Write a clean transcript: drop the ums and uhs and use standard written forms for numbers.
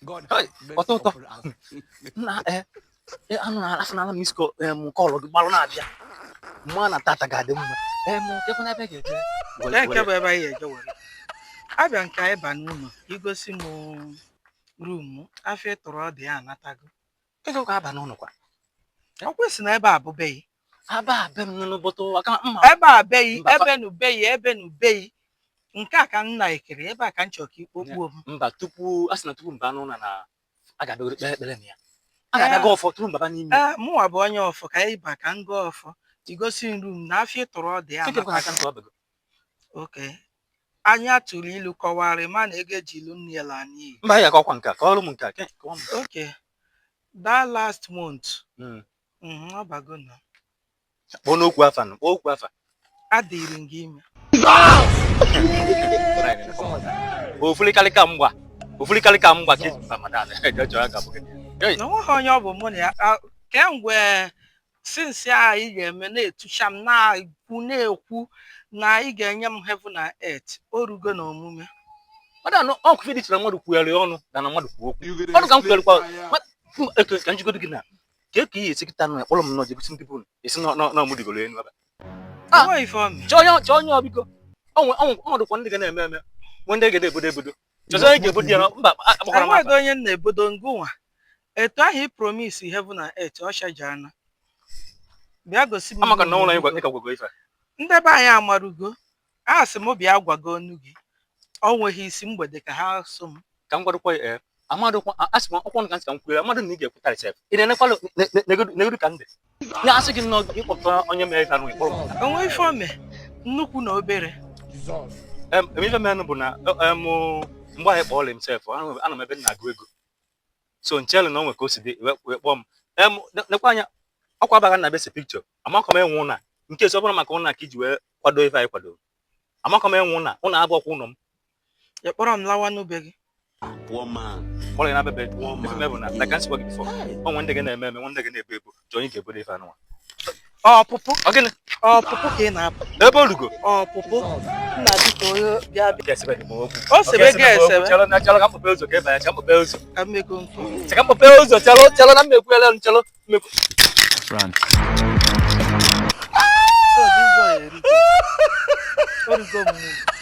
God ọtụtụ na anụ na miss call gị gbalụ na-abịa mma na tata ga-adị mma kekwana ebe ga-eje nke bụ ebe anyị eje were abịa nke anyị ba n'ụlọ igosi m ruumu afọ ịtụrụ ọ dị ya anatago ego ka aba n'ụlọ kwa ọ kwesị na ebe a bụbeghị aba be m n'ụbọtụ aka mma ebe a beghị ebe n'ubeghị nke a ka m na-ekiri ebe a ka m chọrọ ka ikpokpuo m mba tupu a sị na tupu mba n'ụlọ na aga bịa kpere ekpere na ya a ga-abịa ga ọfọ tupu mbaba n'ime mụnwa bụ onye ọfọ ka anyị ba ka m gaa ọfọ igosi ruum na afọ ịtụrụ ọ dị ya oke anyị atụrụ ilu kọwara ma na ego eji ilu nne ya laa n'iyi mba ya kọkwa nke kọọrọ m nke oke that last month ọ bago na kpọọ n'okwu afa nụ okwu afa adịrị gị ime ofurikalịka mgba ka eji Ramadan na nweghị onye ọ bụ mụ na ya kemgbe sinsi anyị ga-eme na-etucha m na-ekwu na ị ga-enye m heaven na earth o rugo na omume ọkụ dị chere mmadụ kwugharị ọnụ na mmadụ kwuo okwu ọnụ ka m kwugharịkwa ka njigodo gị na ka ihe esi kịta nụ kpọrọ m nọ jegosi ndị bụ esi n'ọmụdigoro enu chọọ onye ọbiko ọnwụdụkwa ndị ga na-eme eme nwe ndị ga ebodo chọzọ onye ga-ebodo ya mba enweghị onye na-ebodo ngụnwa etu ahụ ị promise heaven na earth ọ shajana bịa gosi m amaka na ụlọ ịka gwagwo ife ndị be anyị amarugo a sị m bịa gwago ọnụ gị ọ nweghị isi mgbede ka ha so m ka m gwadokwa amadụkwa asị m ọkwa ka nsị ka m kwere amadụ na ị ga-ekwutarị sef ị na-enekwala negodu ka ndị ya asị gị nọ ịkpọpụta onye mere ka nụ ịkpọrọ onwe ife ome nnukwu na obere ife menụ bụ na mgbe anyị kpọọla m sef ana m ebe m na-agụ ego so nchelu na onwe ka o si dị wee kpọọ m nekwa anya ọkwa abaga na bese pikchọ amakọ m enwe ụna nke so ọ bụrụ maka ụna ka iji wee kwado ife anyị kwadoro amakọ m enwe ụna abụ ọkwa ụlọ m ya kpọrọ m lawa n'ube gị kpọrọ ya na bebe ife mebụ na like ansị gwa gị bifọ onwe ndị gị na-eme eme nwe ndị gị na-ebu ebu chọọ onye ga-ebodo ife anụnwa ọpụpụ gịnị ọpụpụ ka ị na-apụ ebe orugo ọpụpụ nna dịka onye bịa o sebe ga esebe chelụ ka mkpụpe ụzọ ka ebe ya ka mkpụpe ụzọ ka mmekọ nkụ ka mkpụpe ụzọ chelụ na mmekwu ele chelụ mmekwu so this boy erigo origo m